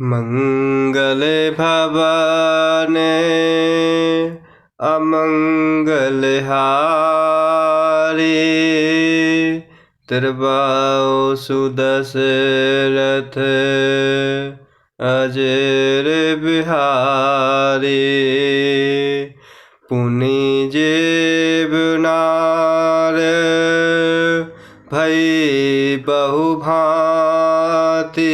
मंगले भवने अमंगल हारी तिरबाओ सुदशरथ अजर बिहारी पुनि जीवनार भई बहुभांति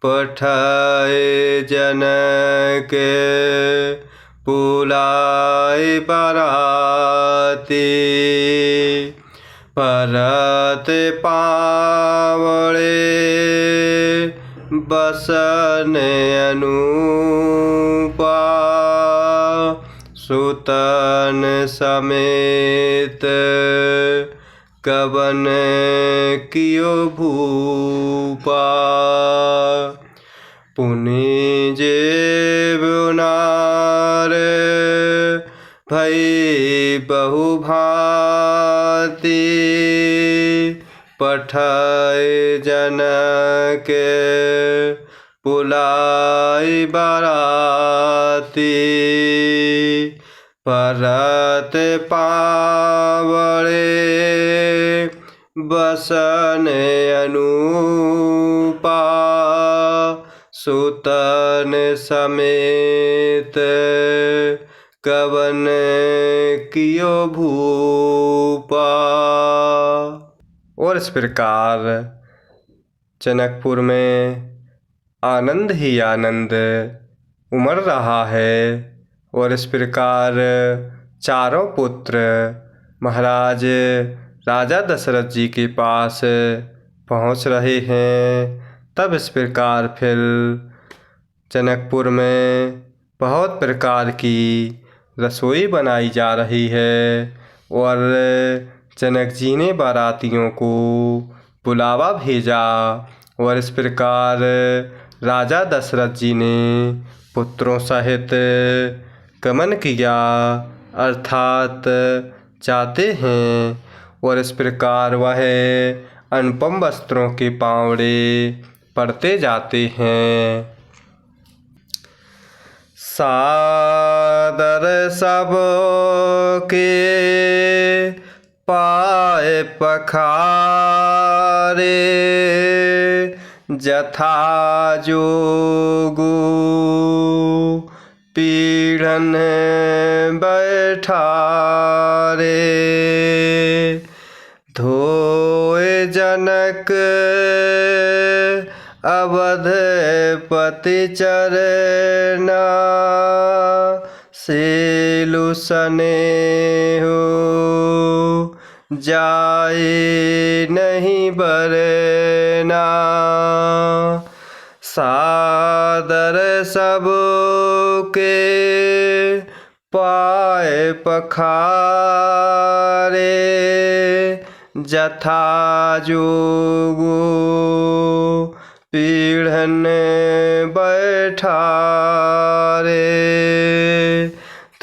पठाए जनक पुलाय बराती परत पावड़े बसन अनूपा सुतन समेत कवन कियो भूपा पुनि जीवनार भई बहुभांति पठाए जनक पुलाय बराती परत पावड़े बसन अनूपा सुतन समेत कवन कियो भूपा। और इस प्रकार जनकपुर में आनंद ही आनंद उमड़ रहा है। और इस प्रकार चारों पुत्र महाराज राजा दशरथ जी के पास पहुंच रहे हैं। तब इस प्रकार फिर जनकपुर में बहुत प्रकार की रसोई बनाई जा रही है और जनक जी ने बारातियों को बुलावा भेजा। और इस प्रकार राजा दशरथ जी ने पुत्रों सहित गमन किया अर्थात जाते हैं। और इस प्रकार वह अनुपम वस्त्रों के पावड़े पड़ते जाते हैं। सादर सब के पाए पखारे जथा जोगु पीढ़न बैठारे धोए जनक अवधपति चरना सेलु सनेहु जाए नहीं बरना सादर सब के पाए पखारे जथा जोगु पीढ़न बैठारे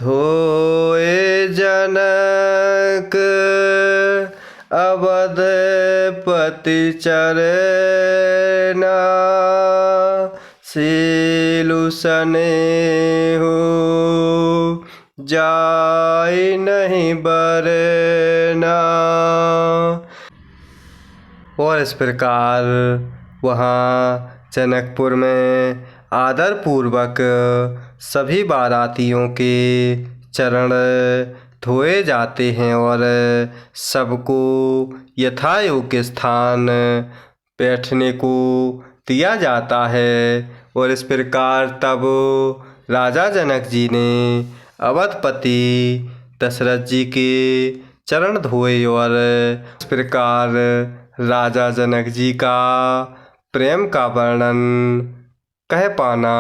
धोए जनक अवधपति चरना सीलु सनेहु जाय नहीं बरना। और इस प्रकार वहाँ जनकपुर में आदर पूर्वक सभी बारातियों के चरण धोए जाते हैं और सबको यथायोग्य स्थान बैठने को दिया जाता है। और इस प्रकार तब राजा जनक जी ने अवधपति दशरथ जी के चरण धोए। और इस प्रकार राजा जनक जी का प्रेम का वर्णन कह पाना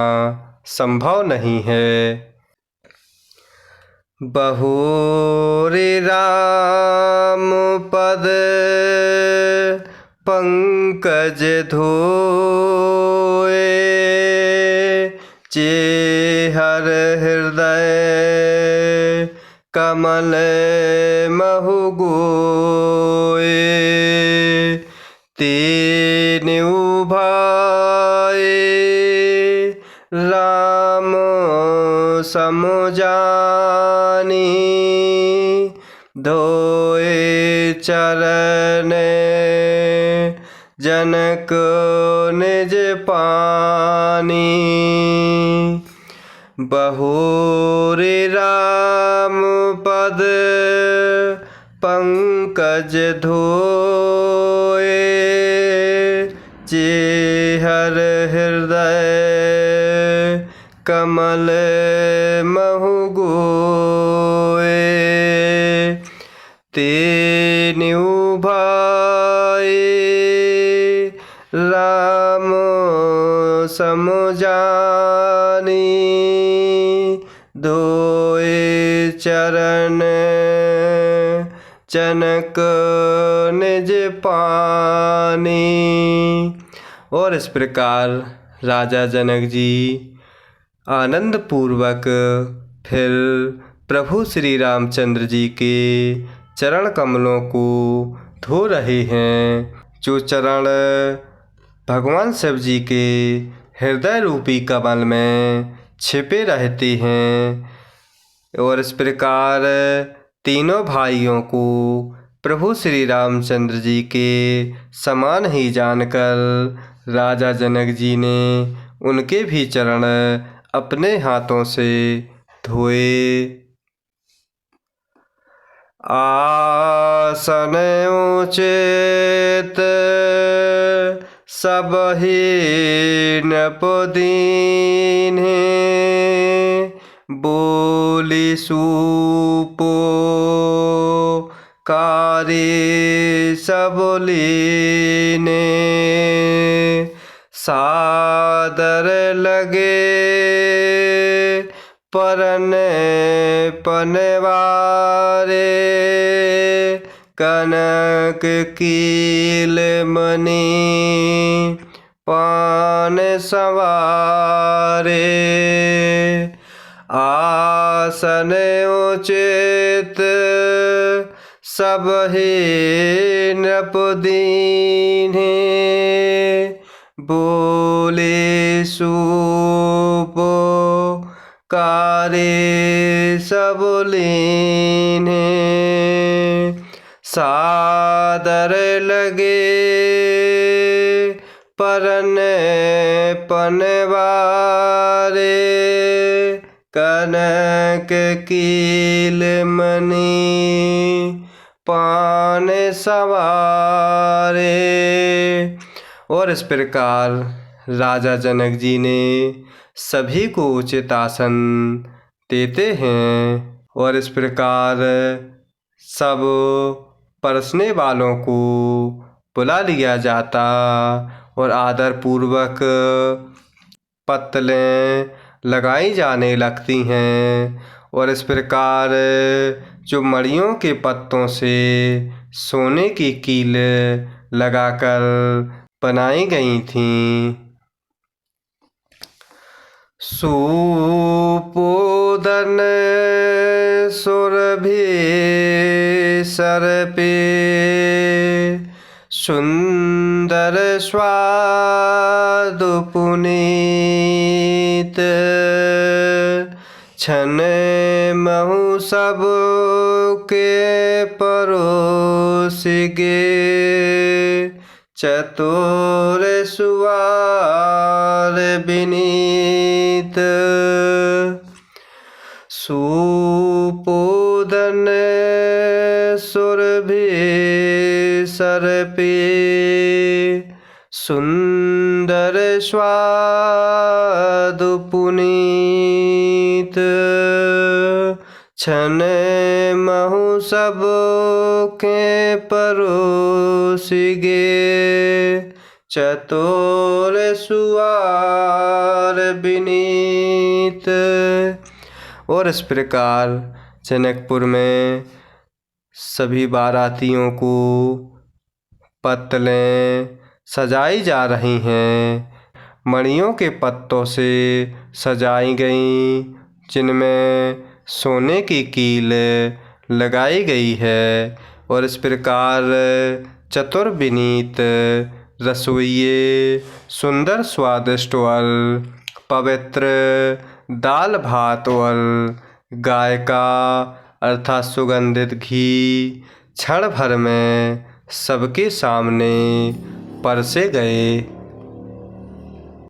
संभव नहीं है। बहुरी राम पद पंकज धोए चेहर हृदय कमल महु गोए तीन उभाए राम सम जानी, धोए चरण जनक निज पानी। बहुरी राम पद पंकज धोए, चेहर हृदय कमल महु गोए। तेनु भाई राम सम जानी, धोए चरण जनक निज पानी। और इस प्रकार राजा जनक जी आनंद पूर्वक फिर प्रभु श्री रामचंद्र जी के चरण कमलों को धो रहे हैं, जो चरण भगवान शिव जी के हृदय रूपी कमल में छिपे रहते हैं। और इस प्रकार तीनों भाइयों को प्रभु श्री रामचंद्र जी के समान ही जानकर राजा जनक जी ने उनके भी चरण अपने हाथों से धोए। आसन उचित सबहि नपदीन्हे, बोली सूपो कारी सब लीने। सादर लगे परन पनवारे, कनक कील मणि पान सवारे। आसन उचित सबहि नपदीन्हे, बोले सूपो कारी सब लीने। सादर लगे परन पनवारे, कनक कील मणि पान सवारे। और इस प्रकार राजा जनक जी ने सभी को उचित आसन देते हैं। और इस प्रकार सब परसने वालों को बुला लिया जाता और आदर पूर्वक पत्तलें लगाई जाने लगती हैं। और इस प्रकार जो मड़ियों के पत्तों से सोने की कील लगाकर बनाई गई थीं। सुपोदन सुरभि सर्पे, सुंदर स्वादु पुनीत। छन महु सब के परोसिगे, चतुर सुवार विनीत। सुपोदन सुरभि सर्पे, सुंदर स्वादु पुनीत। छन महु सब के परोसिगे, चतुर सुवार विनीत। और इस प्रकार जनकपुर में सभी बारातियों को पत्तलें सजाई जा रही हैं। मणियों के पत्तों से सजाई गईं, जिनमें सोने की कील लगाई गई है। और इस प्रकार चतुर विनीत रसोइये सुंदर स्वादिष्ट और पवित्र दाल भात और गाय का अर्थात सुगंधित घी क्षण भर में सबके सामने परसे गए।